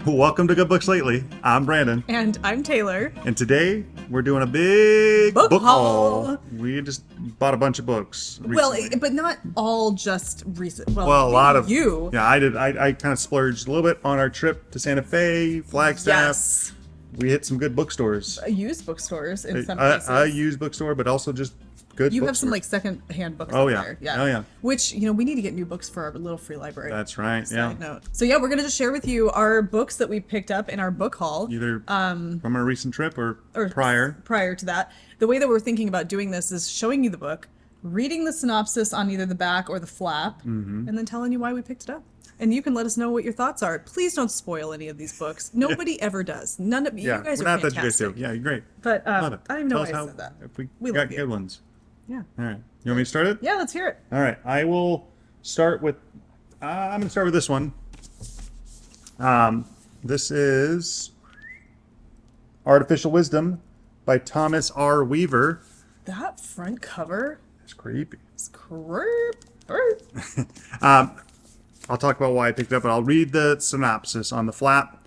Welcome to Good Books Lately. I'm Brandon. And I'm Taylor. And today we're doing a big book haul. We just bought a bunch of books recently. Well, but not all just recent. Well, a lot of you. Yeah, I did. I kind of splurged a little bit on our trip to Santa Fe, Flagstaff. Yes. We hit some good bookstores. Used bookstores in some cases. A used bookstore, but also just good You have bookstores. some like second-hand books Oh, out yeah. there. Yeah. Oh, yeah. Which, we need to get new books for our little free library. That's right. Side note. So yeah, we're going to just share with you our books that we picked up in our book haul. Either from our recent trip or prior. Prior to that. The way that we're thinking about doing this is showing you the book, reading the synopsis on either the back or the flap, and then telling you why we picked it up. And you can let us know what your thoughts are. Please don't spoil any of these books. Nobody ever does. None of you guys are not fantastic. that you guys do. Yeah, you're great. But Love it. I don't even know Tell why us I how- said that. If we We got love you. good ones. Yeah. All right. You want me to start it? Yeah, let's hear it. All right. I will start with. I'm going to start with this one. This is Artificial Wisdom by Thomas R. Weaver. That front cover It's creepy. is creepy. I'll talk about why I picked it up, but I'll read the synopsis on the flap.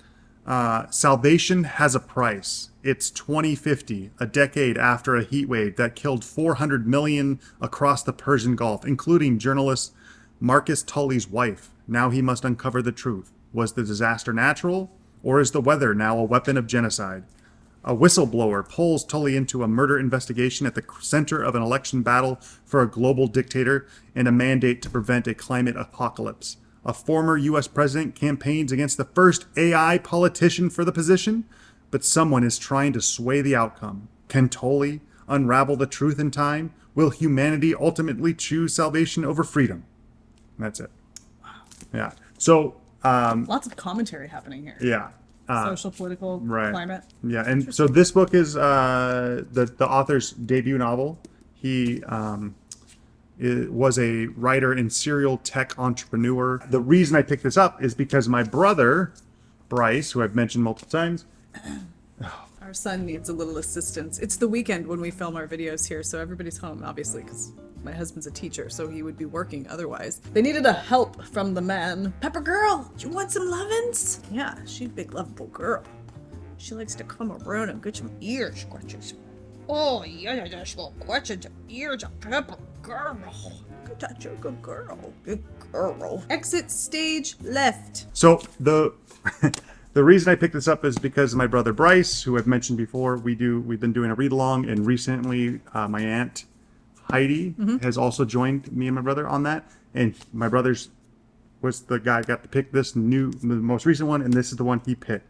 Salvation has a price. It's 2050, a decade after a heat wave that killed 400 million across the Persian Gulf, including journalist Marcus Tully's wife. Now he must uncover the truth. Was the disaster natural, or is the weather now a weapon of genocide? A whistleblower pulls Tully into a murder investigation at the center of an election battle for a global dictator and a mandate to prevent a climate apocalypse. A former U.S. president campaigns against the first AI politician for the position, but someone is trying to sway the outcome. Can Tully unravel the truth in time? Will humanity ultimately choose salvation over freedom? And that's it. Wow. Yeah. So, Lots of commentary happening here. yeah. Social, political, Right. climate. Yeah, and so this book is the author's debut novel. He was a writer and serial tech entrepreneur. The reason I picked this up is because my brother, Bryce, who I've mentioned multiple times, Our son needs a little assistance. It's the weekend when we film our videos here, so everybody's home, obviously, because my husband's a teacher, so he would be working otherwise. They needed a help from the man. Pepper girl, you want some lovin's? Yeah, she's a big, lovable girl. She likes to come around and get some ear scratches. Oh, yeah, she's gonna scratch your ears, a Pepper girl. Good touch, you're a good girl. Good girl. Exit stage left. so the the reason I picked this up is because my brother Bryce, who I've mentioned before, we've been doing a read along, and recently my aunt Heidi has also joined me and my brother on that, and my brother's was the guy who got to pick the most recent one, and this is the one he picked.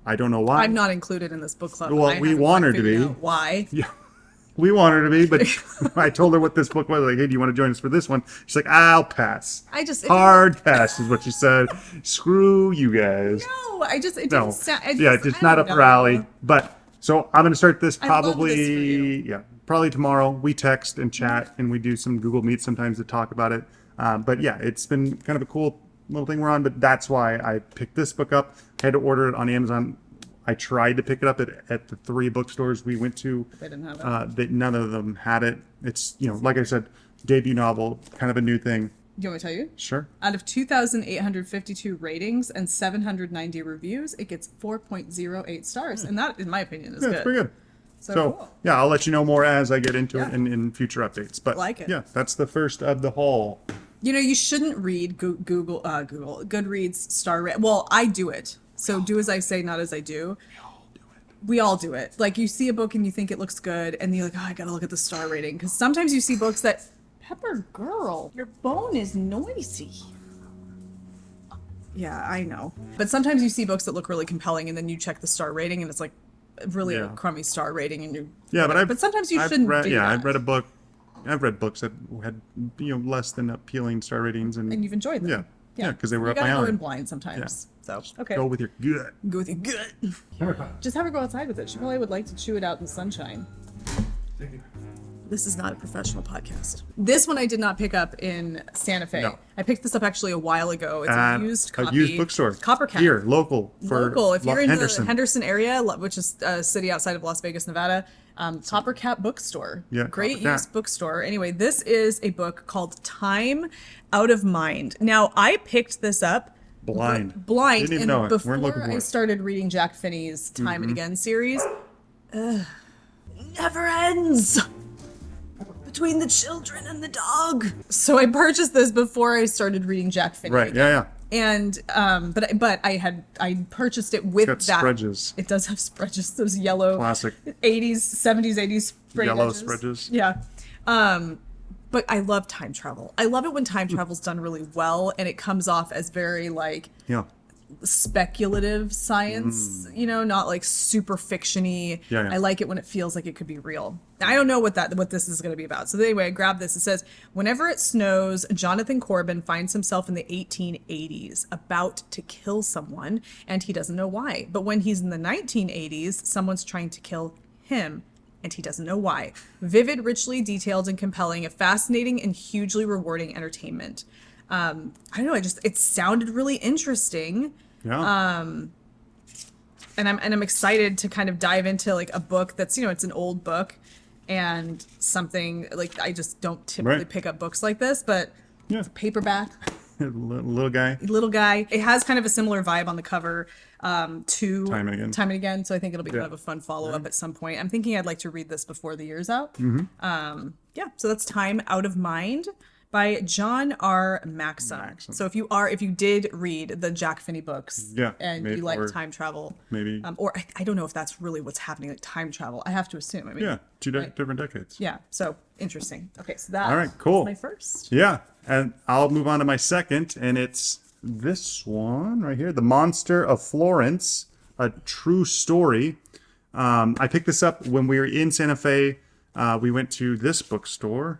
I don't know why. I'm not included in this book club. Well, I we haven't want her to figured be. out why? Yeah, we want her to be, but I told her what this book was. Like, hey, do you want to join us for this one? She's like, I'll pass. Hard pass is what she said. Screw you guys. No, it didn't No. sound. It's not up her alley. But so I'm going to start this I love this for probably, you. probably tomorrow. We text and chat, and we do some Google Meet sometimes to talk about it. But yeah, it's been kind of a cool little thing we're on. But that's why I picked this book up. I had to order it on Amazon. I tried to pick it up at the 3 bookstores we went to. They didn't have it. None of them had it. It's, like I said, debut novel, kind of a new thing. Do you want me to tell you? Sure. Out of 2,852 ratings and 790 reviews, it gets 4.08 stars. And that, in my opinion, is Yeah, good. it's pretty good. So cool. Yeah, I'll let you know more as I get into it Yeah. in future updates. But Like it. yeah, that's the first of the haul. You shouldn't read Goodreads star rate. Well, I do it. So do as I say, not as I do. We all do it. Like, you see a book and you think it looks good, and you're like, oh, I gotta look at the star rating. Because sometimes you see books that, Pepper girl, your bone is noisy. Yeah, I know. But sometimes you see books that look really compelling, and then you check the star rating, and it's like really a crummy star rating, and you. Yeah, but sometimes you I've shouldn't read, do yeah, that. I've read a book. I've read books that had less than appealing star ratings, and And you've enjoyed them. Yeah, because they were you up my gotta go alley. in blind sometimes. So okay. Go with your gut. Go with your gut. Just have her go outside with it. She probably would like to chew it out in the sunshine. This is not a professional podcast. This one I did not pick up in Santa Fe. No. I picked this up actually a while ago. It's a used copy. A used bookstore. Coppercat. Here, local. If you're in Henderson. the Henderson area, which is a city outside of Las Vegas, Nevada, Coppercat bookstore. Yeah, Great Coppercat. used bookstore. Anyway, this is a book called Time Out of Mind. Now, I picked this up Blind. Blind. Didn't even And know it. Weren't looking before for I it. started reading Jack Finney's Time and Again series, never ends between the children and the dog. So I purchased this before I started reading Jack Finney. Right. again. Yeah. And but I purchased it with Got that. spreads. It does have spreads, those yellow Classic. 80s, 70s, 80s sprayed Yellow edges. spreads. Yeah. But I love time travel. I love it when time travel's done really well and it comes off as very like Yeah. speculative science, not like super fiction-y. Yeah. I like it when it feels like it could be real. I don't know what this is going to be about. So anyway, I grabbed this. It says, whenever it snows, Jonathan Corbin finds himself in the 1880s about to kill someone, and he doesn't know why. But when he's in the 1980s, someone's trying to kill him, and he doesn't know why. Vivid, richly detailed, and compelling, a fascinating and hugely rewarding entertainment. I don't know. It sounded really interesting. Yeah. And I'm excited to kind of dive into like a book that's, it's an old book and something like I just don't typically Right. pick up books like this, but Yeah. it's a paperback, Little guy. little guy. It has kind of a similar vibe on the cover to Time and Again. So I think it'll be kind of a fun follow up at some point. I'm thinking I'd like to read this before the year's out. Mm-hmm. So that's Time Out of Mind by John R. Maxim. So if you did read the Jack Finney books, Yeah, and you like time travel, maybe. or I don't know if that's really what's happening, like time travel. I have to assume. I mean, Yeah. Two different decades. yeah. So interesting. Okay, so that's All right, cool. my first. Yeah. And I'll move on to my second, and it's this one right here, The Monster of Florence, a true story. I picked this up when we were in Santa Fe. We went to this bookstore.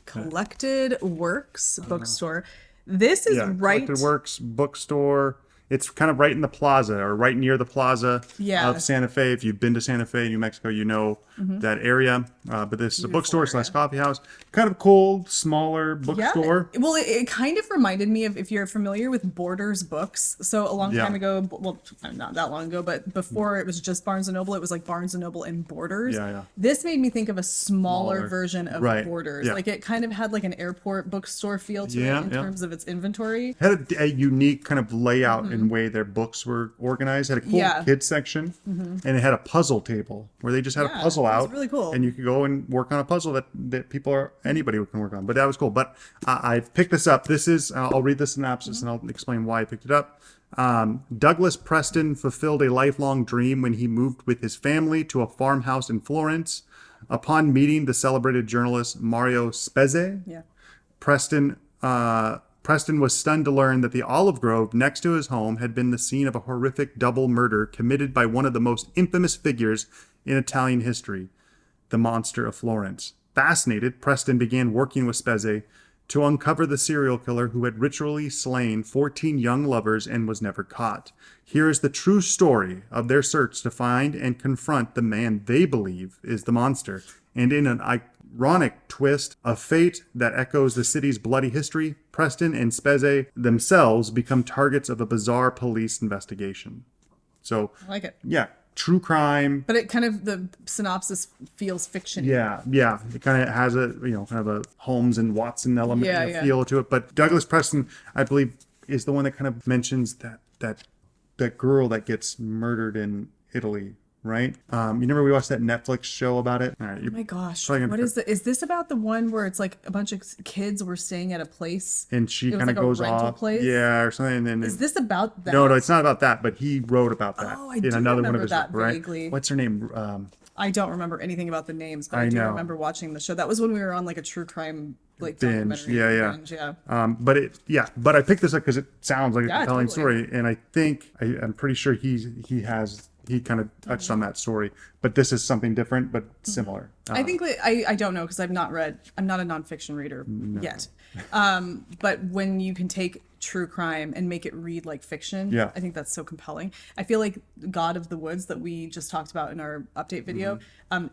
Collected Works bookstore. This is right. Collected Works bookstore. It's kind of right in the plaza or right near the plaza of Santa Fe. If you've been to Santa Fe, New Mexico, you know that area. But this is a bookstore / coffee house. Kind of cool, smaller bookstore. Yeah. Well, it kind of reminded me of, if you're familiar with Borders Books. So a long time ago, well, not that long ago, but before it was just Barnes & Noble, it was like Barnes & Noble and Borders. Yeah. This made me think of a smaller version of Borders. Yeah. Like it kind of had like an airport bookstore feel to it in terms of its inventory. Had a unique kind of layout and way their books were organized. Had a cool kids section, and it had a puzzle table where they just had a puzzle out. It was really cool. And you could go and work on a puzzle that anybody can work on. But that was cool. But I picked this up. This is, I'll read the synopsis and I'll explain why I picked it up. Douglas Preston fulfilled a lifelong dream when he moved with his family to a farmhouse in Florence. Upon meeting the celebrated journalist Mario Spezze, Preston was stunned to learn that the olive grove next to his home had been the scene of a horrific double murder committed by one of the most infamous figures in Italian history, the Monster of Florence. Fascinated, Preston began working with Spezze to uncover the serial killer who had ritually slain 14 young lovers and was never caught. Here is the true story of their search to find and confront the man they believe is the monster. And in an ironic twist of fate that echoes the city's bloody history, Preston and Spezze themselves become targets of a bizarre police investigation. So, I like it. Yeah, true crime. But it kind of, the synopsis feels fiction. Yeah. It kind of has a, kind of a Holmes and Watson element feel to it. But Douglas Preston, I believe, is the one that kind of mentions that girl that gets murdered in Italy. Right? You remember we watched that Netflix show about it? All right, oh my gosh. What is it? Is this about the one where it's like a bunch of kids were staying at a place? And she kind of goes off. Place? Yeah, or something. And is this about that? No, it's not about that, but he wrote about that in another one of his that right? vaguely. What's her name? I don't remember anything about the names, but I do remember watching the show. That was when we were on like a true crime binge. Binge, But I picked this up because it sounds like a compelling story, and I think I'm pretty sure he kind of touched on that story, but this is something different but similar. I think I don't know because I'm not a nonfiction reader yet. But when you can take true crime and make it read like fiction, I think that's so compelling. I feel like God of the Woods that we just talked about in our update video,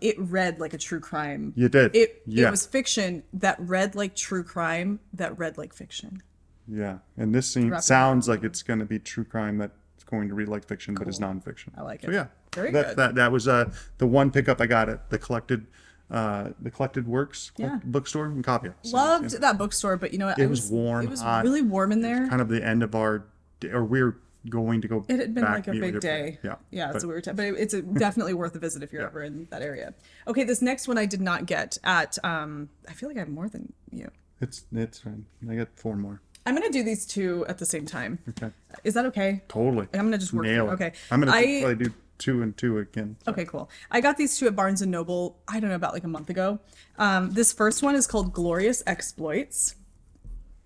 it read like a true crime. You did. It was fiction that read like true crime that read like fiction. Yeah, and this sounds like it's going to be true crime that going to read like fiction, but is nonfiction. I like it. So very good. That was the one pickup I got at the Collected Works bookstore in Coffee House. Loved that bookstore, but you know what? It was warm. It was hot. really warm in there. Kind of the end of our or we're going to go. It had been back like a big day. Yeah. Yeah. But, So we were, but it's definitely worth a visit if you're ever in that area. Okay. This next one I did not get at, I feel like I have more than you. it's fine. I got 4 more. I'm going to do these 2 at the same time. Okay. Is that okay? Totally. I'm going to just work Nail through. it. Okay. I'm going to probably do 2 and 2 again. So. Okay, cool. I got these 2 at Barnes & Noble, I don't know, about like a month ago. This first one is called Glorious Exploits.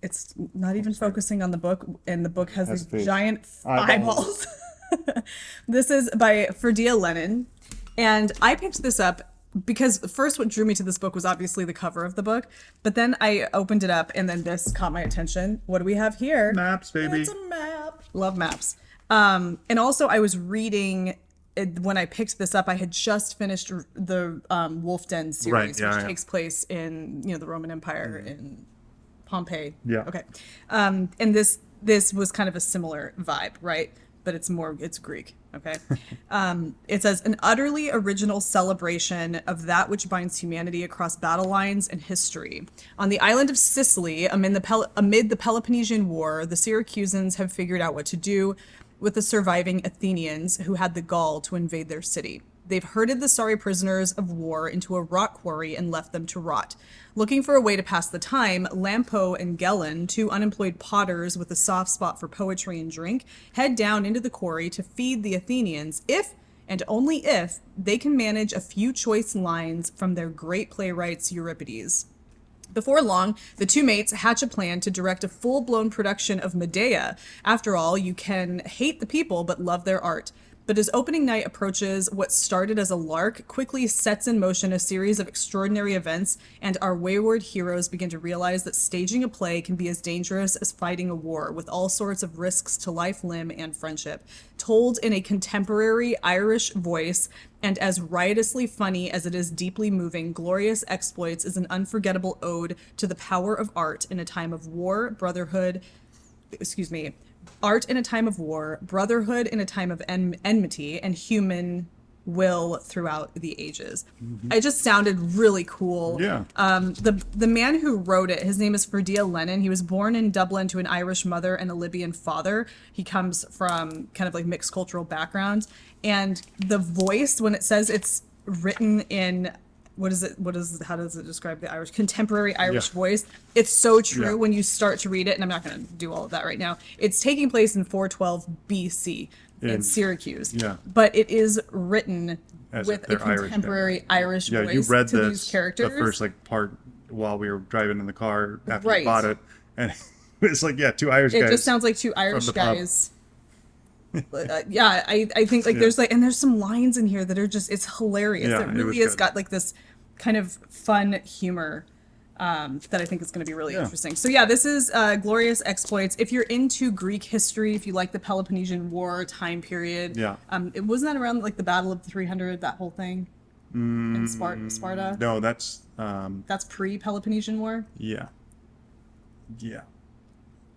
It's not even focusing on the book, and the book has these giant eyeballs. This is by Ferdia Lennon, and I picked this up because first what drew me to this book was obviously the cover of the book, but then I opened it up and then this caught my attention. What do we have here? Maps, baby. It's a map. Love maps. And also I was reading when I picked this up, I had just finished the Wolf Den series, which takes place in the Roman Empire in Pompeii. Yeah. Okay. And this was kind of a similar vibe, right? But it's Greek. Okay. It says an utterly original celebration of that which binds humanity across battle lines and history. On the island of Sicily, amid the Peloponnesian War, the Syracusans have figured out what to do with the surviving Athenians who had the gall to invade their city. They've herded the sorry prisoners of war into a rock quarry and left them to rot. Looking for a way to pass the time, Lampo and Gellin, 2 unemployed potters with a soft spot for poetry and drink, head down into the quarry to feed the Athenians if, and only if, they can manage a few choice lines from their great playwright's Euripides. Before long, the 2 mates hatch a plan to direct a full-blown production of Medea. After all, you can hate the people but love their art. But as opening night approaches, what started as a lark quickly sets in motion a series of extraordinary events, and our wayward heroes begin to realize that staging a play can be as dangerous as fighting a war, with all sorts of risks to life, limb, and friendship. Told in a contemporary Irish voice, and as riotously funny as it is deeply moving, Glorious Exploits is an unforgettable ode to the power of art in a time of war, art in a time of war, brotherhood in a time of enmity, and human will throughout the ages. It just sounded really cool. Yeah. The man who wrote it, his name is Ferdia Lennon. He was born in Dublin to an Irish mother and a Libyan father. He comes from kind of like mixed cultural background. And the voice, when it says it's written in how does it describe the Irish contemporary Irish voice? It's so true when you start to read it, and I'm not going to do all of that right now. It's taking place in 412 BC in Syracuse. Yeah. But it is written with a contemporary Irish voice you read to these characters. The first part while we were driving in the car after we bought it, and it was like 2 Irish guys. It just sounds like 2 Irish guys. I think there's some lines in here that are just, it's hilarious. It really has got like this kind of fun humor that I think is going to be really interesting. So this is Glorious Exploits. If you're into Greek history, if you like the Peloponnesian War time period, it wasn't that around like the Battle of the 300, that whole thing in Sparta. No, that's pre-Peloponnesian War. Yeah.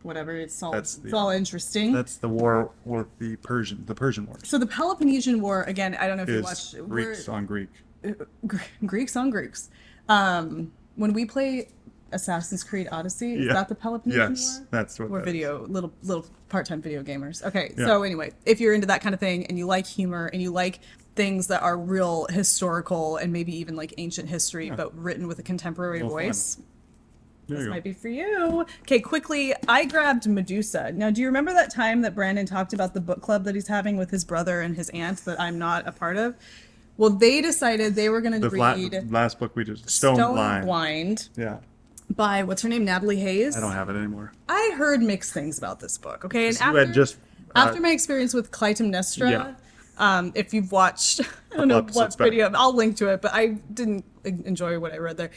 Whatever, it's all interesting. That's the war with the Persian War. So the Peloponnesian War, again, I don't know if you watched Greeks on Greek. Greeks on Greeks. When we play Assassin's Creed Odyssey, is that the Peloponnesian War? Yes, that's what. We're little part-time video gamers. Okay, so anyway, if you're into that kind of thing and you like humor and you like things that are real historical and maybe even like ancient history, but written with a contemporary voice. This might be for you. Okay, quickly, I grabbed Medusa. Now, do you remember that time that Brandon talked about the book club that he's having with his brother and his aunt that I'm not a part of? Well, they decided they were going to read last book we did, Stone-Blind. Yeah. By, what's her name, Natalie Hayes? I don't have it anymore. I heard mixed things about this book, okay? And after my experience with Clytemnestra, if you've watched, I don't know what video, I'll link to it, but I didn't enjoy what I read there.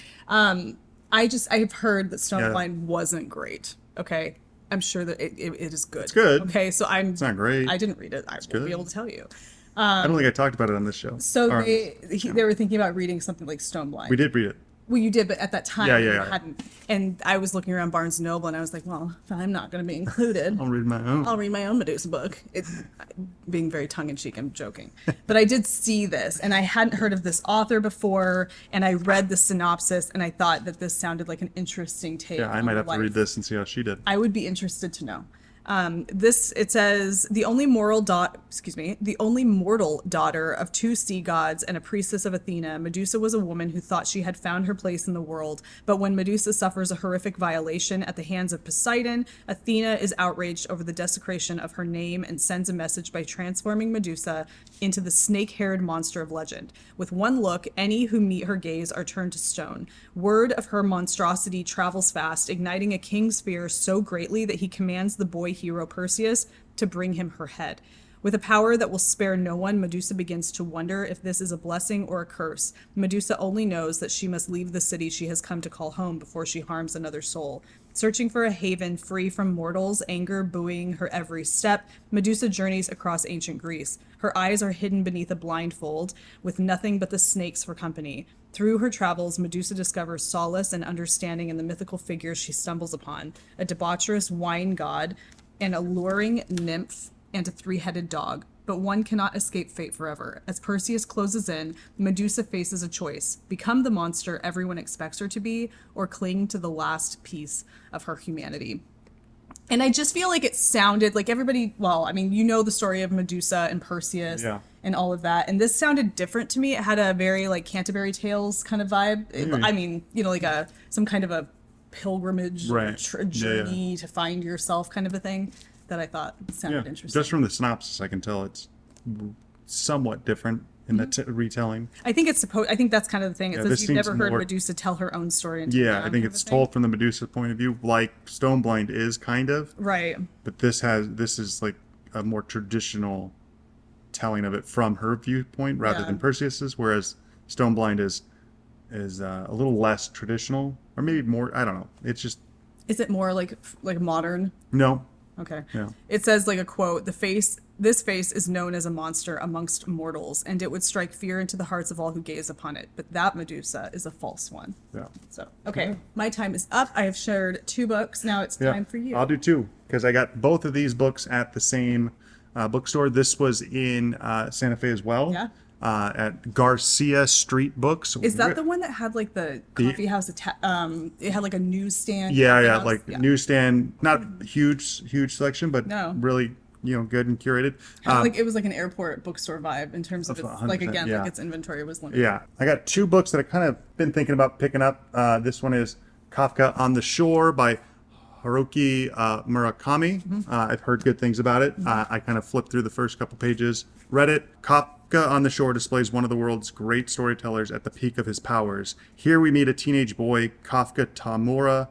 I've heard that Stone-Blind wasn't great. Okay, I'm sure that it is good. It's good. Okay, so it's not great. I didn't read it. I won't be able to tell you. I don't think I talked about it on this show. So they were thinking about reading something like Stone-Blind. We did read it. Well, you did, but at that time you hadn't. And I was looking around Barnes & Noble, and I was like, well, I'm not going to be included. I'll read my own Medusa book. It's being very tongue-in-cheek. I'm joking. But I did see this, and I hadn't heard of this author before, and I read the synopsis, and I thought that this sounded like an interesting take. Yeah, I might have to read this and see how she did. I would be interested to know. It says the only the only mortal daughter of two sea gods and a priestess of Athena, Medusa was a woman who thought she had found her place in the world. But when Medusa suffers a horrific violation at the hands of Poseidon, Athena is outraged over the desecration of her name and sends a message by transforming Medusa into the snake-haired monster of legend. With one look, any who meet her gaze are turned to stone. Word of her monstrosity travels fast, igniting a king's fear so greatly that he commands the boy hero Perseus to bring him her head. With a power that will spare no one, Medusa begins to wonder if this is a blessing or a curse. Medusa only knows that she must leave the city she has come to call home before she harms another soul. Searching for a haven free from mortals, anger buoying her every step, Medusa journeys across ancient Greece. Her eyes are hidden beneath a blindfold, with nothing but the snakes for company. Through her travels, Medusa discovers solace and understanding in the mythical figures she stumbles upon: a debaucherous wine god, an alluring nymph, and a three-headed dog. But one cannot escape fate forever. As Perseus closes in, Medusa faces a choice: become the monster everyone expects her to be, or cling to the last piece of her humanity. And I just feel like it sounded like everybody, well, I mean, you know the story of Medusa and Perseus and all of that. And this sounded different to me. It had a very like Canterbury Tales kind of vibe. I mean, you know, like some kind of a pilgrimage journey to find yourself kind of a thing that I thought sounded interesting. Just from the synopsis, I can tell it's somewhat different in the retelling. I think I think that's kind of the thing. It says you've never heard Medusa tell her own story. I think it's told from the Medusa point of view, like Stoneblind is kind of. Right. But this is like a more traditional telling of it from her viewpoint rather than Perseus's, whereas Stoneblind is a little less traditional, or maybe more. I don't know. It's just. Is it more like modern? No. Okay. Yeah. It says, like a quote, this face is known as a monster amongst mortals, and it would strike fear into the hearts of all who gaze upon it. But that Medusa is a false one. Yeah. So, okay. My time is up. I have shared 2 books. Now it's time for you. I'll do 2, because I got both of these books at the same bookstore. This was in Santa Fe as well. Yeah. At Garcia Street Books. Is that the one that had like the coffee house? It had like a newsstand. Newsstand. Not huge selection, but really, good and curated. It was like an airport bookstore vibe in terms of its, like its inventory was limited. Yeah, I got 2 books that I kind of been thinking about picking up. This one is Kafka on the Shore by Haruki Murakami. I've heard good things about it. I kind of flipped through the first couple pages, read it. Kafka on the Shore displays one of the world's great storytellers at the peak of his powers. Here we meet a teenage boy, Kafka Tamura,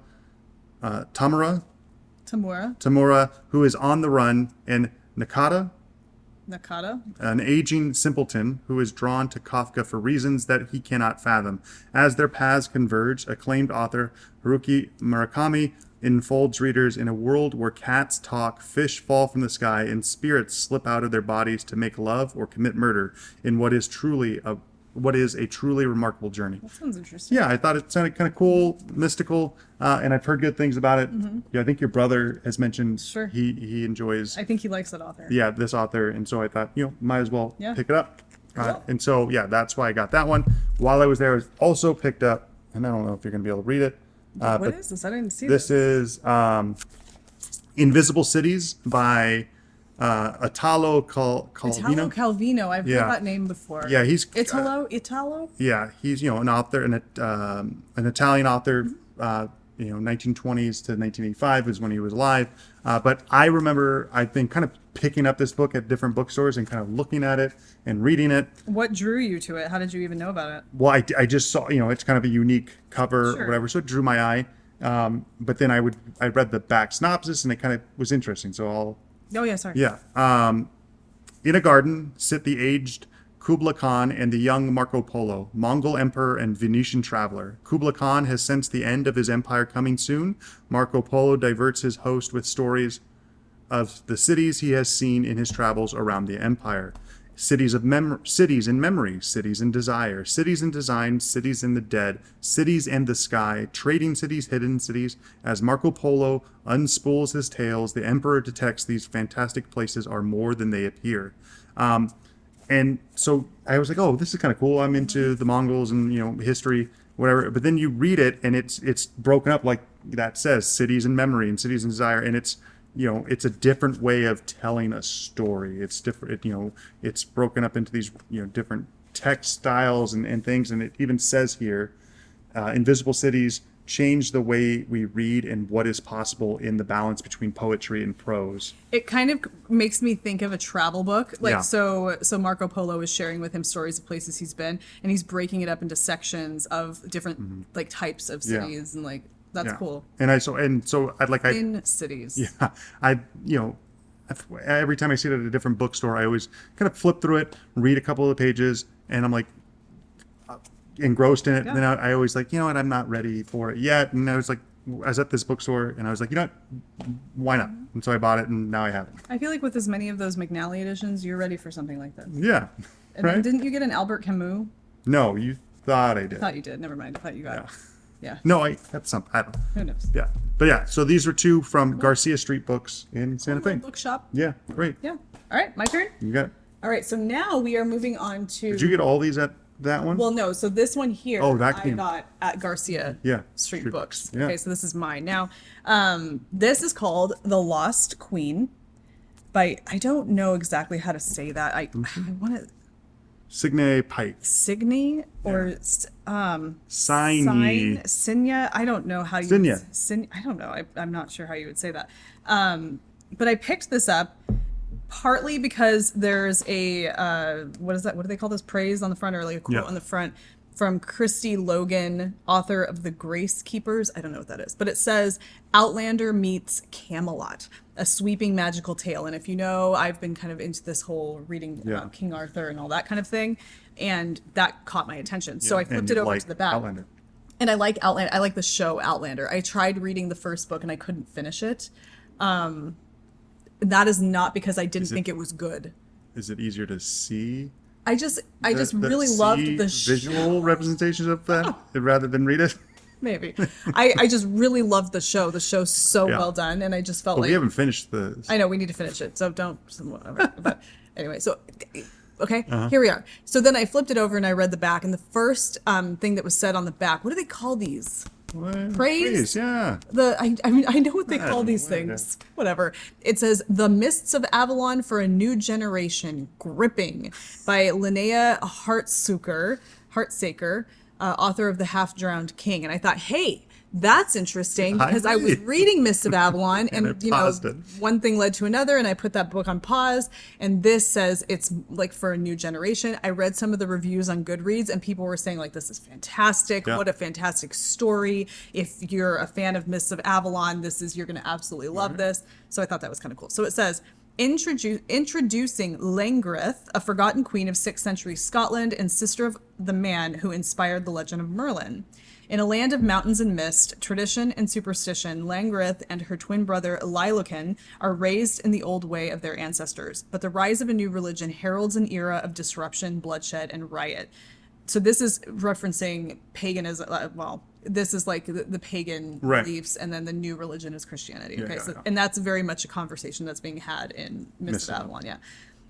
who is on the run, and Nakata, an aging simpleton who is drawn to Kafka for reasons that he cannot fathom. As their paths converge, acclaimed author Haruki Murakami enfolds readers in a world where cats talk, fish fall from the sky, and spirits slip out of their bodies to make love or commit murder in what is a truly remarkable journey. That sounds interesting. Yeah, I thought it sounded kind of cool, mystical, and I've heard good things about it. Yeah, I think your brother has mentioned he enjoys. I think he likes that author. Yeah, this author, and so I thought might as well pick it up. Cool. And so that's why I got that one. While I was there, I was also picked up, and I don't know if you're going to be able to read it. What is this? I didn't see this. This is Invisible Cities by Italo Calvino. Italo Calvino. I've heard that name before. Yeah, he's Italo. Yeah, he's an author, an Italian author. 1920s to 1985 is when he was alive. But I remember I've been kind of picking up this book at different bookstores and kind of looking at it and reading it. What drew you to it? How did you even know about it? Well, I just saw, it's kind of a unique cover or whatever, so it drew my eye. But then I read the back synopsis and it kind of was interesting. So I'll. Oh yeah, sorry. Yeah. In a garden sit the aged Kublai Khan and the young Marco Polo, Mongol emperor and Venetian traveler. Kublai Khan has sensed the end of his empire coming soon. Marco Polo diverts his host with stories of the cities he has seen in his travels around the empire. Cities in memory, cities in desire, cities in design, cities in the dead, cities and the sky, trading cities, hidden cities. As Marco Polo unspools his tales, the emperor detects these fantastic places are more than they appear. And so I was like, oh, this is kind of cool. I'm into the Mongols and, history, whatever. But then you read it and it's broken up like that says, cities in memory and cities in desire. And it's, it's a different way of telling a story. It's different, it's broken up into these, different text styles and things. And it even says here, Invisible Cities change the way we read and what is possible in the balance between poetry and prose. It kind of makes me think of a travel book. Like, Yeah. so Marco Polo is sharing with him stories of places he's been, and he's breaking it up into sections of different like types of Yeah. cities, and like that's Yeah. cool. And so I'd like, In cities. yeah, every time I see it at a different bookstore, I always kind of flip through it, read a couple of the pages, and I'm like engrossed in it. Yeah. Then I always like, you know what, I'm not ready for it yet. And I was at this bookstore, and I was like, you know what, why not? And so I bought it, and now I have it. I feel like with as many of those McNally editions, you're ready for something like this. Yeah, And then right? didn't you get an Albert Camus? No, you thought I did. I thought you did. Never mind. I thought you got it. Yeah. No, that's something. I don't know. Who knows? Yeah. But yeah, so these were two from Garcia Street Books in Santa Fe. Bookshop. Yeah, great. Yeah. All right, my turn. You got it. All right, so now we are moving on to. Did you get all these at that one? Well, no. So this one here, Oh, that I came- got at Garcia Yeah, Street Street Books. Books, yeah. Okay, so this is mine. Now, this is called The Lost Queen by, I don't know exactly how to say that. I want to, Signe Pike. Signy or Signy. Sinya. I don't know how you Sinya. I don't know. I'm not sure how you would say that. But I picked this up partly because there's a what is that? What do they call this? Praise on the front, or like a quote Yeah. on the front from Christy Logan, author of The Grace Keepers. I don't know what that is, but it says Outlander meets Camelot, a sweeping magical tale. And if you know, I've been kind of into this whole reading Yeah. about King Arthur and all that kind of thing, and that caught my attention. So I flipped And it you over like to the back. Outlander. And I like Outlander. I like the show Outlander. I tried reading the first book and I couldn't finish it. That is not because I didn't think it was good. Is it easier to see? I just really see loved the visual representations of that rather than read it? Maybe. I just really loved the show. The show's so Yeah. well done, and I just felt But like we haven't finished the. I know we need to finish it, so don't whatever. But anyway, so okay, Uh-huh. here we are. So then I flipped it over and I read the back, and the first thing that was said on the back. What do they call these? What? Praise? Yeah. I mean I know what they I call don't these know. things. Whatever. It says The Mists of Avalon for a New Generation, Gripping by Linnea Hartsaker, author of The Half-Drowned King. And I thought, hey, that's interesting because I was agree. reading Mists of Avalon and it paused it. one thing led to another and I put that book on pause, and this says it's like for a new generation. I read some of the reviews on Goodreads and people were saying like, this is fantastic. Yeah. What a fantastic story. If you're a fan of Mists of Avalon, you're going to absolutely love this. So I thought that was kind of cool. So it says, introducing Langrith, a forgotten queen of 6th century Scotland and sister of the man who inspired the legend of Merlin. In a land of mountains and mist, tradition and superstition, Langrith and her twin brother Lailoken are raised in the old way of their ancestors. But the rise of a new religion heralds an era of disruption, bloodshed, and riot. So this is referencing paganism. This is like the pagan Right. beliefs, and then the new religion is Christianity. Yeah, Okay, yeah, so yeah. and that's very much a conversation that's being had in Mists Mists of of Avalon. Yeah.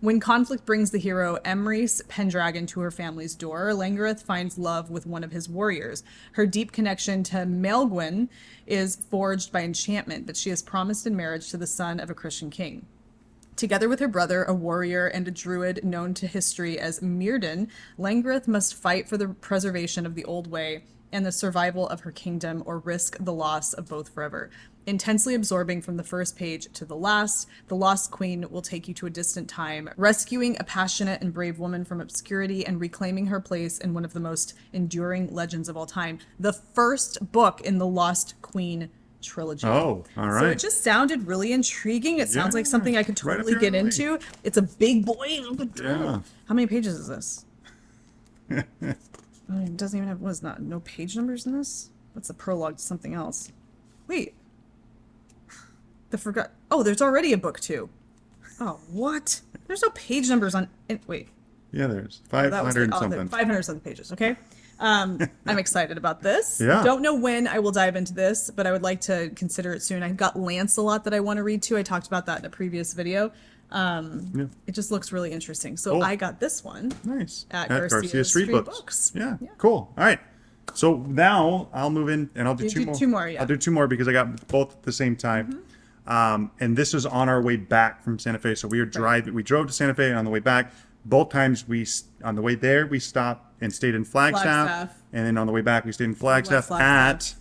When conflict brings the hero Emrys Pendragon to her family's door, Langrith finds love with one of his warriors. Her deep connection to Maelgwyn is forged by enchantment, but she is promised in marriage to the son of a Christian king. Together with her brother, a warrior, and a druid known to history as Mirden, Langrith must fight for the preservation of the old way and the survival of her kingdom, or risk the loss of both forever. Intensely absorbing from the first page to the last, The Lost Queen will take you to a distant time, rescuing a passionate and brave woman from obscurity and reclaiming her place in one of the most enduring legends of all time. The first book in the Lost Queen trilogy. Oh, all right. So it just sounded really intriguing. It sounds like Yeah, something I could right up totally your get alley. into. It's a big boy. Yeah. How many pages is this? Oh, it doesn't even have, no page numbers in this? That's a prologue to something else. Wait. Oh, there's already a book too. Oh, what? There's no page numbers on wait. Yeah, there's That was 500 and something. 500 something pages, okay? I'm excited about this. Yeah. Don't know when I will dive into this, but I would like to consider it soon. I've got Lancelot that I want to read too. I talked about that in a previous video. It just looks really interesting. So Cool. I got this one. Nice. At Garcia Street Books. Yeah, cool. All right. So now I'll move in and I'll do You two do more. two more, yeah. I'll do two more because I got both at the same time. And this was on our way back from Santa Fe. So we drove to Santa Fe, and on the way back, both times on the way there, we stopped and stayed in Flagstaff. And then on the way back, we stayed in Flagstaff at...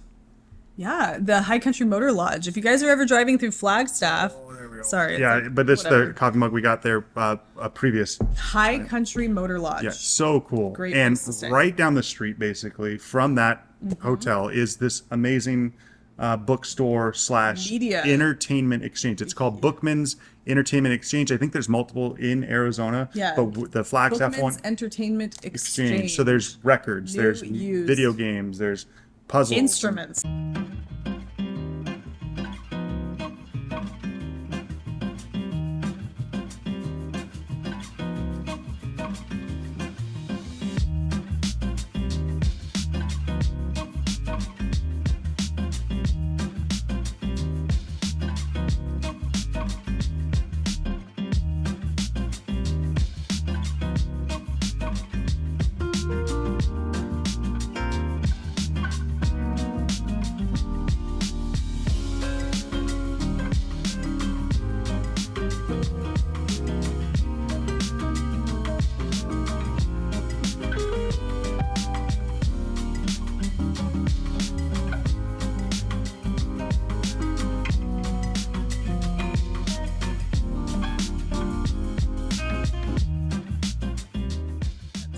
Yeah, the High Country Motor Lodge. If you guys are ever driving through Flagstaff, sorry. Yeah, but this the coffee mug we got there a previous. High Country Motor Lodge. Yeah, so cool. Great and place to stay. Right down the street, basically, from that hotel is this amazing bookstore / Media. entertainment exchange. It's called Bookman's Entertainment Exchange. I think there's multiple in Arizona. Yeah. But the Flagstaff Bookman's one. Entertainment Exchange. So there's records, New, there's used. video games, there's puzzles. Instruments.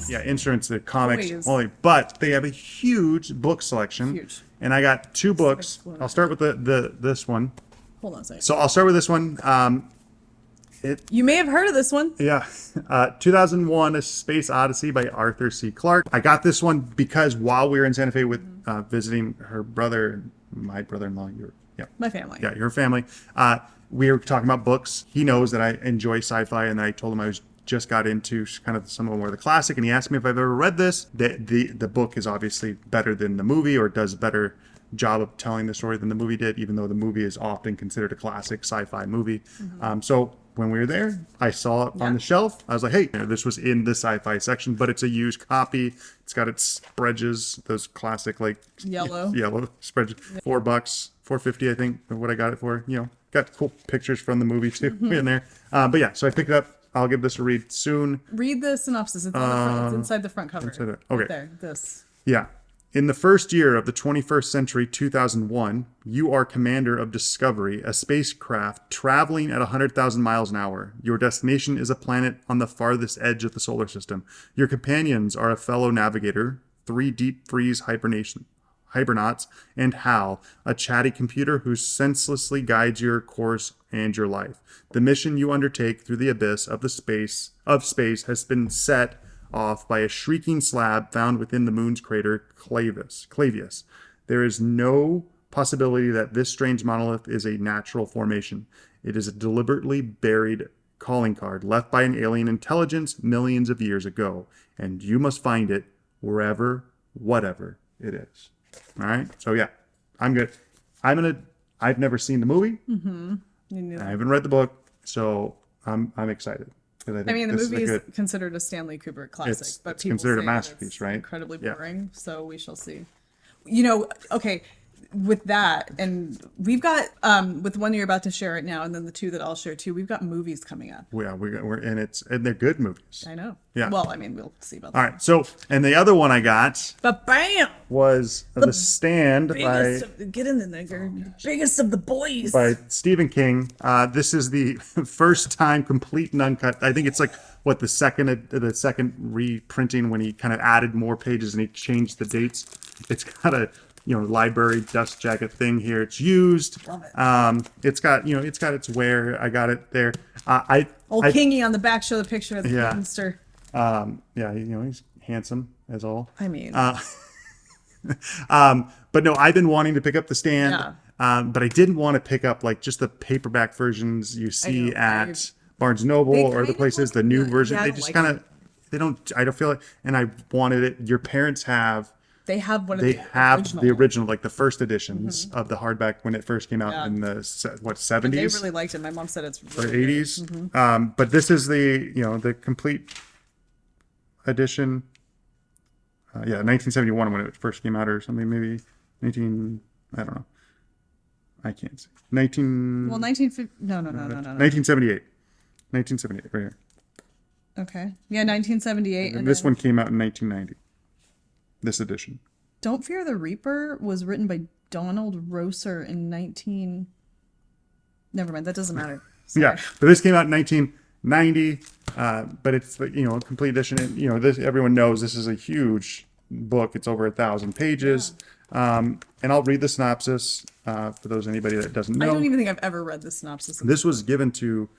Yeah, instruments, the comics Toys. only, but they have a huge book selection. Huge. And I got 2 books. explode. I'll start with this one. Hold on a second. So I'll start with this one. You may have heard of this one. Yeah, 2001: A Space Odyssey by Arthur C. Clarke. I got this one because while we were in Santa Fe with visiting her brother, my brother-in-law, My family. yeah, your family. We were talking about books. He knows that I enjoy sci-fi, and I told him I just got into kind of some of them were the classic, and he asked me if I've ever read this. The book is obviously better than the movie, or does a better job of telling the story than the movie did, even though the movie is often considered a classic sci-fi movie. So when we were there, I saw it on the shelf. I was like, hey, this was in the sci-fi section, but it's a used copy. It's got its spreads, those classic like Yellow. yellow spreads. $4, $4.50, I think, what I got it for. Got cool pictures from the movie too in there. But yeah, so I picked it up. I'll give this a read soon. Read the synopsis. It's on the front. It's inside the front cover. Okay. Right there. This. Yeah. In the first year of the 21st century, 2001, you are commander of Discovery, a spacecraft traveling at 100,000 miles an hour. Your destination is a planet on the farthest edge of the solar system. Your companions are a fellow navigator, 3 deep freeze hibernauts, and Hal, a chatty computer who senselessly guides your course and your life. The mission you undertake through the abyss of space has been set off by a shrieking slab found within the moon's crater Clavius. There is no possibility that this strange monolith is a natural formation. It is a deliberately buried calling card left by an alien intelligence millions of years ago, and you must find it whatever it is. All right. So yeah, I'm good. I've never seen the movie. I haven't read the book, so I'm excited. I mean, the movie is considered a Stanley Kubrick classic, but it's people considered say a that masterpiece, it's right? incredibly Yeah. boring, so we shall see. Okay, with that, and we've got with the one you're about to share right now, and then the 2 that I'll share too. We've got movies coming up. Yeah, we're and they're good movies. I know. Yeah. Well, I mean, we'll see about that. All right. So, and the other one I got But bam! was The Stand Get in the nigger. Biggest of the boys. by Stephen King. This is the first time complete and uncut. I think it's like the second reprinting when he kind of added more pages and he changed the dates. It's got a library dust jacket thing here. It's used. Love it. It's got its wear. I got it there. Kingy on the back. Show the picture of the Yeah. gangster. Yeah, he's handsome as all. I mean, But no, I've been wanting to pick up The Stand. Yeah. But I didn't want to pick up like just the paperback versions you see know, at Barnes Noble They or kind the of places. look The new good. version, Yeah, I they don't just like kind them. of I don't feel like, and I wanted it. Your parents have. they have one of They the have original. the original, like the first editions of the hardback when it first came out Yeah. in the They 70s really liked it. My mom said it's or really 80s. Mm-hmm. But this is the complete edition. 1971 when it first came out, or something, maybe 19. I don't know. I can't see. 19. Well, 1950. No. 1978. 1978, right here. Okay. Yeah, 1978. And this one came out in 1990. This edition. Don't Fear the Reaper was written by Donald Rosser in 19. Never mind. That doesn't matter. Sorry. Yeah, but this came out in 1990. But it's a complete edition. And, this everyone knows this is a huge book. It's over 1,000 pages. Yeah. And I'll read the synopsis for anybody that doesn't know. I don't even think I've ever read the synopsis. This was given to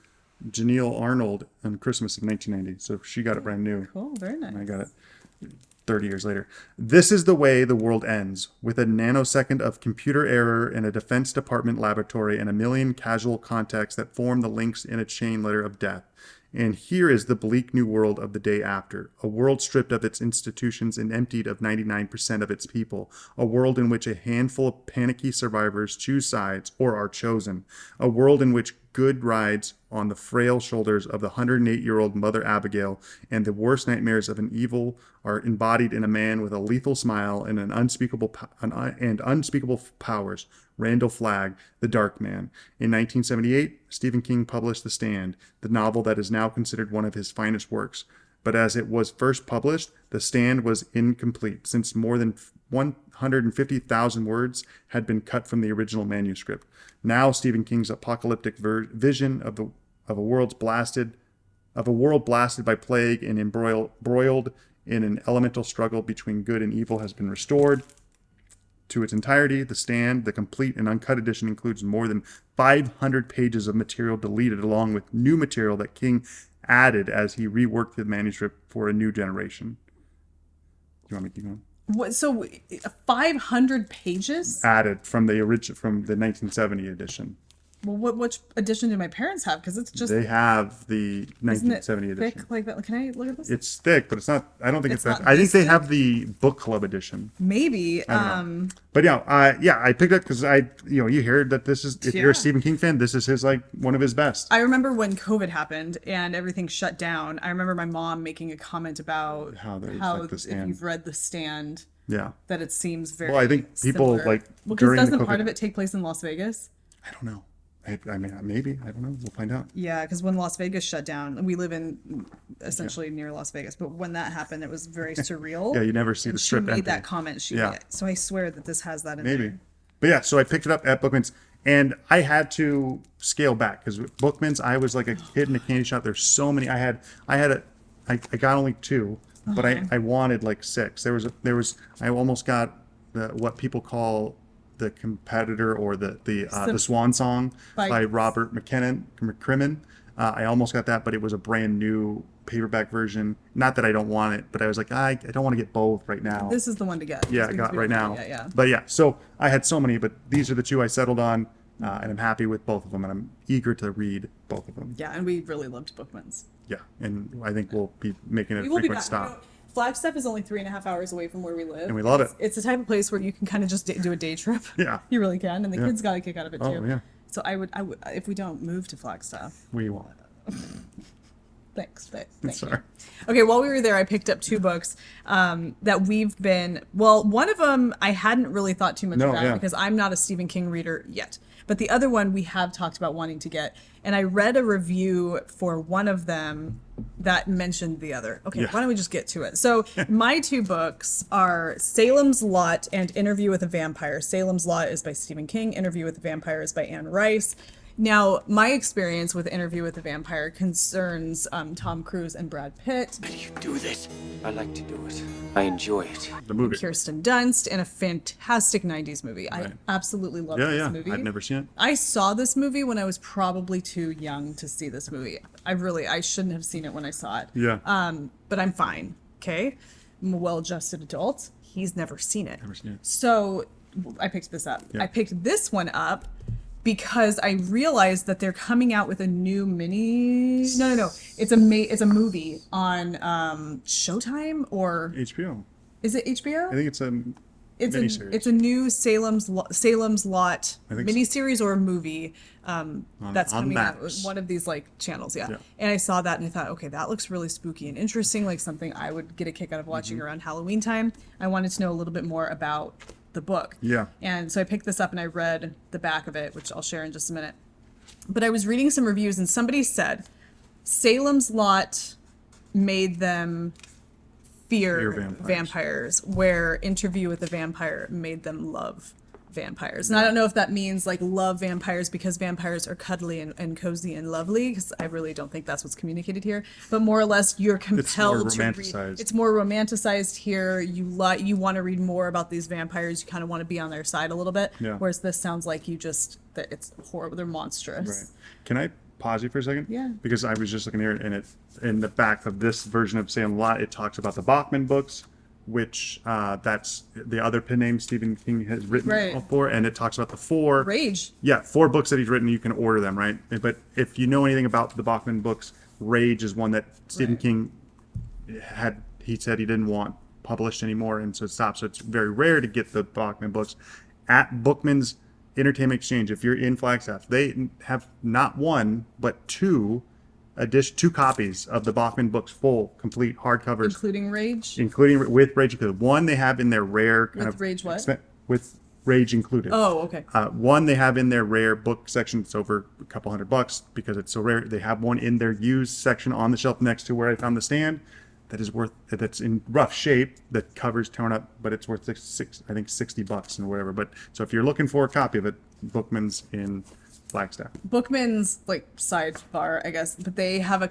Janelle Arnold on Christmas of 1990, so she got it brand new. Cool, very nice. And I got it 30 years later. This is the way the world ends, with a nanosecond of computer error in a Defense Department laboratory and a million casual contacts that form the links in a chain letter of death. And here is the bleak new world of the day after. A world stripped of its institutions and emptied of 99% of its people. A world in which a handful of panicky survivors choose sides or are chosen. A world in which good rides on the frail shoulders of the 108-year-old Mother Abigail, and the worst nightmares of an evil are embodied in a man with a lethal smile and unspeakable powers. Randall Flagg, The Dark Man. In 1978, Stephen King published The Stand, the novel that is now considered one of his finest works. But as it was first published, The Stand was incomplete, since more than 150,000 words had been cut from the original manuscript. Now Stephen King's apocalyptic vision of a world blasted by plague and embroiled in an elemental struggle between good and evil has been restored to its entirety. The Stand, the complete and uncut edition, includes more than 500 pages of material deleted, along with new material that King added as he reworked the manuscript for a new generation. Do you want me to keep going? What? So 500 pages added from the 1970 edition. Well, which edition do my parents have? Because it's just... They have the 1970 edition. Thick like that? Can I look at this? It's thick, but it's not... I don't think it's that... not I think they thick? have the book club edition. Maybe. But I picked it because you heard that this is... If you're a Stephen King fan, this is his one of his best. I remember when COVID happened and everything shut down. I remember my mom making a comment about how if you've read The Stand, that it seems very... Well, I think people similar. during doesn't the COVID... part of it take place in Las Vegas? I don't know. I mean, maybe. I don't know. We'll find out. Yeah, because when Las Vegas shut down, we live in essentially near Las Vegas, but when that happened, it was very surreal. Yeah, you never see the strip empty. She made empty. that comment. So I swear that this has that in maybe. there. But yeah, so I picked it up at Bookman's, and I had to scale back because Bookman's, I was like a kid in a candy shop. There's so many. I got only 2, but I wanted like 6. I almost got what people call the competitor or the Swan Song by Robert McCrimmon. I almost got that, but it was a brand new paperback version. Not that I don't want it, but I was like, I don't want to get both right now. This is the one to get. Yeah, I got right now. Yeah. But yeah, so I had so many, but these are the 2 I settled on, and I'm happy with both of them, and I'm eager to read both of them. Yeah, and we really loved Bookman's. Yeah, and I think we'll be making a frequent stop. Flagstaff is only 3.5 hours away from where we live. And we love it. It's the type of place where you can kind of just do a day trip. Yeah. You really can. And the kids got a kick out of it too. Oh, yeah. So I would, if we don't move to Flagstaff. We won't. Thanks. Thank Sorry. you. Okay, while we were there, I picked up 2 books that we've been, one of them I hadn't really thought too much about because I'm not a Stephen King reader yet. But the other one we have talked about wanting to get. And I read a review for one of them that mentioned the other. Okay, why don't we just get to it? So my 2 books are Salem's Lot and Interview with a Vampire. Salem's Lot is by Stephen King. Interview with a Vampire is by Anne Rice. Now, my experience with Interview with a Vampire concerns Tom Cruise and Brad Pitt. How do you do this? I like to do it. I enjoy it. The movie. Kirsten Dunst, and a fantastic 90s movie. I absolutely love this movie. I've never seen it. I saw this movie when I was probably too young to see this movie. I shouldn't have seen it when I saw it. Yeah. But I'm fine, okay? I'm a well-adjusted adult. He's never seen it. Never seen it. So I picked this up. Yeah. I picked this one up because I realized that they're coming out with a new mini... No. It's a movie on Showtime or... HBO. Is it HBO? I think it's a miniseries. It's a new Salem's Lot miniseries or a movie that's on coming out. Max. One of these channels, yeah. And I saw that and I thought, okay, that looks really spooky and interesting, like something I would get a kick out of watching around Halloween time. I wanted to know a little bit more about the book. Yeah. And so I picked this up and I read the back of it, which I'll share in just a minute. But I was reading some reviews and somebody said Salem's Lot made them fear vampires, where Interview with a Vampire made them love vampires. And I don't know if that means like love vampires because vampires are cuddly and cozy and lovely, because I really don't think that's what's communicated here, but more or less you're compelled to read. It's more romanticized here. You want to read more about these vampires. You kind of want to be on their side a little bit. Yeah. Whereas this sounds like that it's horrible. They're monstrous. Right. Can I pause you for a second? Yeah. Because I was just looking here, and in the back of this version of Salem Lot, it talks about the Bachman books, which that's the other pen name Stephen King has written before, and it talks about the 4 Rage. Yeah, 4 books that he's written. You can order them, right? But if you know anything about the Bachman books, Rage is one that Stephen King had. He said he didn't want published anymore, and so it stopped. So it's very rare to get the Bachman books at Bookman's Entertainment Exchange. If you're in Flagstaff, they have not 1 but 2 copies of the Bachman books, full, complete hardcovers, Including Rage? including with Rage included. 1 they have in their rare kind With of Rage what? with Rage included. Oh, okay. 1 they have in their rare book section. It's over a couple $100 because it's so rare. They have 1 in their used section on the shelf next to where I found the stand. That's in rough shape. The cover's torn up, but it's worth $60 and whatever. But so if you're looking for a copy of it, Bookman's in Flagstaff. Bookman's like sidebar, I guess, but they have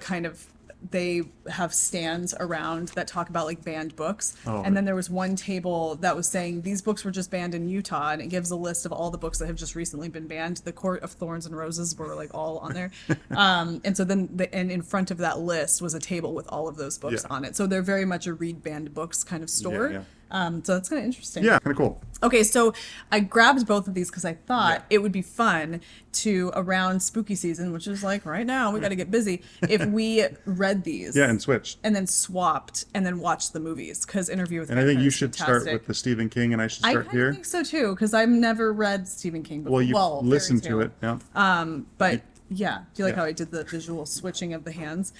they have stands around that talk about like banned books. And then there was one table that was saying these books were just banned in Utah, and it gives a list of all the books that have just recently been banned. The Court of Thorns and Roses were like all on there. And so then and in front of that list was a table with all of those books on it. So they're very much a read banned books kind of store. Yeah. So that's kind of interesting. Yeah, kind of cool. Okay, so I grabbed both of these because I thought it would be fun to, around spooky season, which is like right now, we got to get busy, if we read these. Yeah, and switched. And then swapped and then watched the movies, because Interview with And I think Vampire you is should fantastic. start with the Stephen King, and I should I start kind of here. think so too, because I've never read Stephen King before. Well, you listen to it. Yeah. But yeah, do you like how I did the visual switching of the hands?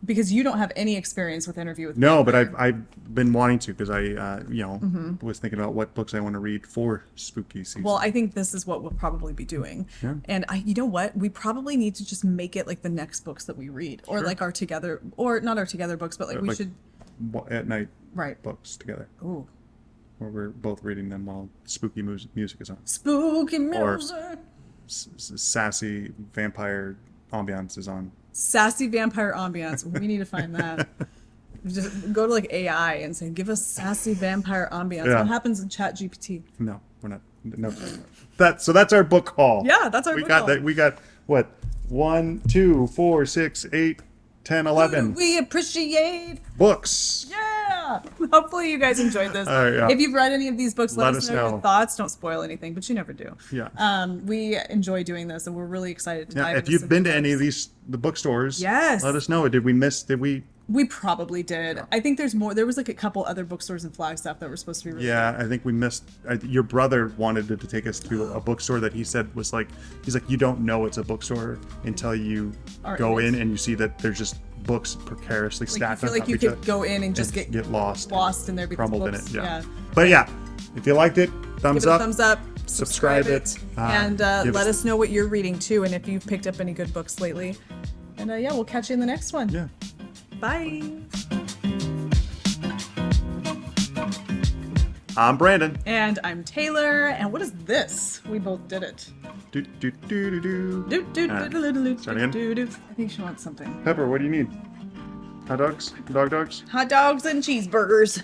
Because you don't have any experience with Interview with No, but Vampire. I've been wanting to, because I was thinking about what books I want to read for spooky season. Well, I think this is what we'll probably be doing. Yeah. And you know what? We probably need to just make it like the next books that we read, or like our together, or not our together books, but like we should. At night Right. books together, Ooh. where we're both reading them while spooky music is on. Spooky Or- music. Sassy vampire ambiance is on. Sassy vampire ambiance. We need to find that. Just go to like AI and say, give us sassy vampire ambiance. Yeah. What happens in Chat GPT? No, we're not. No. So that's our book haul. Yeah, that's our book got haul. that. We got what? 1, 2, 4, 6, 8, 10, 11 We appreciate. books. Yeah. Hopefully you guys enjoyed this. Yeah. If you've read any of these books, let us know know. your thoughts. Don't spoil anything, but you never do. Yeah. We enjoy doing this, and we're really excited to Yeah. dive If into you've some been to books. any of the bookstores, Yes. let us know. Did we? We probably did. I think there's more. There was like a couple other bookstores in Flagstaff that were supposed to be really Yeah, I think we missed. Your brother wanted to take us to a bookstore that he said was like, he's like, you don't know it's a bookstore until you Are go in in it. and you see that there's just books precariously Like, you stacked feel on like top you of each could other go in and just get lost and there be crumbled books. in it. Yeah. But yeah, if you liked it, thumbs Give it a up. thumbs up, subscribe subscribe it, and give let us- us know what you're reading too, and if you've picked up any good books lately. And yeah, we'll catch you in the next one. Yeah. Bye. I'm Brandon. And I'm Taylor. And what is this? We both did it. Do do do do do. Do, do, All right. do, do, do, Start do, again? do, do. I think she wants something. Pepper, what do you need? Hot dogs? Dog dogs? Hot dogs and cheeseburgers.